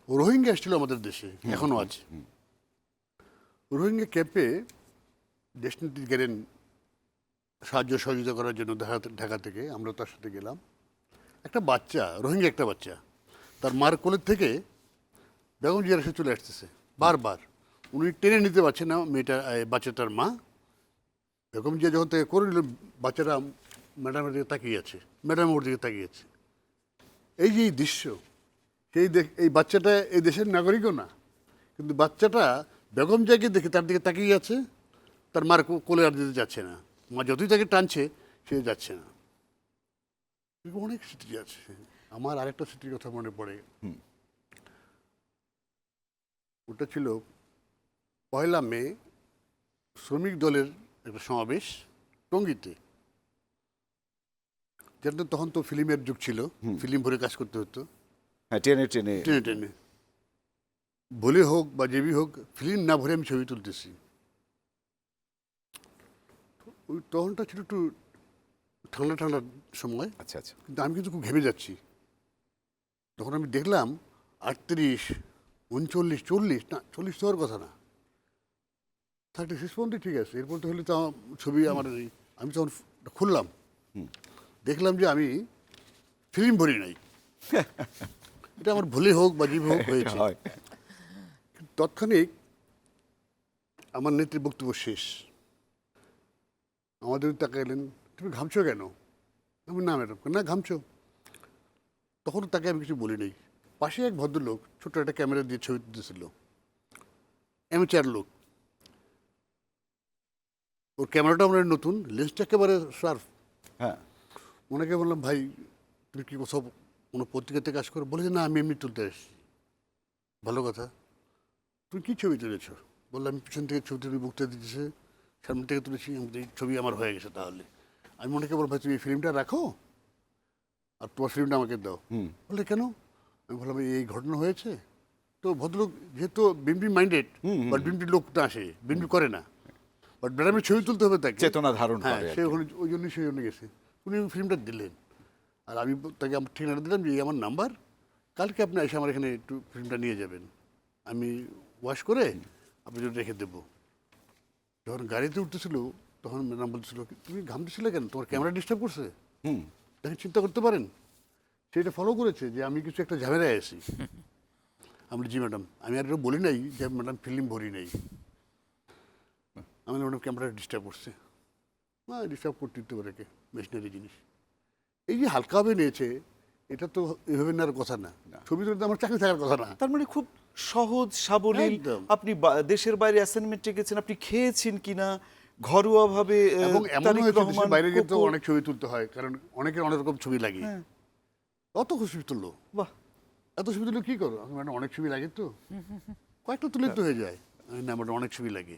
রোহিঙ্গা এসেছিল আমাদের দেশে, এখনো আছে। রোহিঙ্গা ক্যাম্পে দেশনীতি গেলেন সাহায্য সহযোগিতা করার জন্য ঢাকা থেকে, আমরা তার সাথে গেলাম। একটা বাচ্চা, রোহিঙ্গা একটা বাচ্চা, তার মার কোলের থেকে বেগম জিয়ার এসে চলে আসতেছে বারবার। উনি টেনে নিতে পারছেন না বাচ্চাটার মা। বেগম জিয়া যখন থেকে করে নিল, বাচ্চারা ম্যাডামের দিকে তাকিয়ে আছে, ম্যাডাম ওর দিকে তাকিয়ে আছে। এই যে এই দৃশ্য, এই বাচ্চাটা এই দেশের নাগরিকও না, কিন্তু বাচ্চাটা বেগম জিয়াকে দেখে তার দিকে তাকিয়ে আছে, তার মার কোলে আর দিতে যাচ্ছে না। মা যতই তাকে টানছে, সে যাচ্ছে না। অনেক স্মৃতি আছে। আমার আরেকটা স্মৃতির কথা মনে পড়ে। ওটা ছিল 1 মে, শ্রমিক দলের একটা সমাবেশ টঙ্গীতে। যেটা তখন তো ফিল্মের যুগ ছিল, ফিল্ম ভরে কাজ করতে হতো। হ্যাঁ, টেনে টেনে টেনে টেনে বলে হোক বা যেবি হোক, ফিল্ম না ভরে আমি ছবি তুলতেছি। ওই তখনটা ছিল একটু ঠান্ডা ঠান্ডার সময়। আচ্ছা আচ্ছা। কিন্তু আমি কিন্তু খুব ঘেমে যাচ্ছি। তখন আমি দেখলাম 38, 39, 40, না 40 তো হওয়ার কথা না, 36 পর্যন্ত ঠিক আছে। এরপর তো হলে তো ছবি আমার আমি তখন খুললাম, দেখলাম যে আমি ফিল্ম ভরি নাই। এটা আমার ভুলে হোক বা যেভাবে হোক হয়েছে। তৎক্ষণিক আমার নেত্রীর বক্তব্য শেষ, আমাদের তাকে এলেন, তুমি ঘামছো কেন? আমি না ম্যাডাম, না ঘামছো। তখন তাকে আমি কিছু বলি নাই। পাশে এক ভদ্রলোক ছোট একটা ক্যামেরা দিয়ে ছবি তুলতেছিল, অ্যামেচার লোক। ওর ক্যামেরাটা আমার নতুন, লেন্সটা একেবারে শার্প। হ্যাঁ, ওনাকে বললাম, ভাই তুমি কি কোথাও কোনো পত্রিকাতে কাজ করো? বলে যে না, আমি এমনি তুলতে এসেছি। ভালো কথা, তুমি কী ছবি তুলেছো? বললাম, আমি পিছন থেকে ছবি তুলে বক্তৃতা দিতেছে, সামনে থেকে তুলেছি, এই ছবি আমার হয়ে গেছে। তাহলে আমি ওনাকে বললাম, ভাই তুমি এই ফিল্মটা রাখো আর তোমার ফিল্মটা আমাকে দাও। বললে কেন? আমি বললাম, এই ঘটনা হয়েছে। তো ভদ্রলোক যেহেতু বিএনপি মাইন্ডেড, বাট বিএনপির লোক না, আসে বিএনপি করে না, বাট ম্যাডামের ছবি তুলতে হবে তাকে, চেতনা ধারণ হ্যাঁ, করে। সে ওখানে ওই জন্যই সেই জন্য গেছে। উনি ফিল্মটা দিলেন, আর আমি তাকে আমার ঠিকানা দিলাম যে এই আমার নাম্বার, কালকে আপনি এসে আমার এখানে একটু ফিল্মটা নিয়ে যাবেন, আমি ওয়াশ করে আপনি যদি রেখে দেবো। যখন গাড়িতে উঠতেছিল তখন ম্যাডাম বলছিল, তুমি ঘামতেছিলে কেন? তোমার ক্যামেরা ডিস্টার্ব করছে? দেখেন, চিন্তা করতে পারেন। সেটা ফলো করেছে যে আমি কিছু একটা ঝামেলায় আছি। আমি জি ম্যাডাম, আমি আর এটা বলি নাই যে ম্যাডাম ফিল্ম ভরি নেই, আমার ম্যাডাম ক্যামেরা ডিস্টার্ব করছে। হ্যাঁ, ডিস্টার্ব করতে দিতে পারে, মেশিনারি জিনিস। এই যে হালকাভাবে নিয়েছে, এটা তো এভাবে নেওয়ার কথা না। ছবি তুলতে আমার চাকরি থাকার কথা না। তার মানে খুব সহজ সাবলীল। একদম। আপনি দেশের বাইরে অ্যাসাইনমেন্টে গেছেন, আপনি খেয়েছেন কিনা ঘরোয়া ভাবে। এবং এমন হয়েছে দেশের বাইরে যেতে অনেক ছবি তুলতে হয়, কারণ অনেকের অনেক রকম ছবি লাগে। অত ছবি তুললো, বাহ, এত ছবি তুললো কি করো? আমি ম্যাডাম অনেক ছবি লাগে তো, কয়েকটা তুলে তো হয়ে যায়। আমি না ম্যাডাম অনেক ছবি লাগে।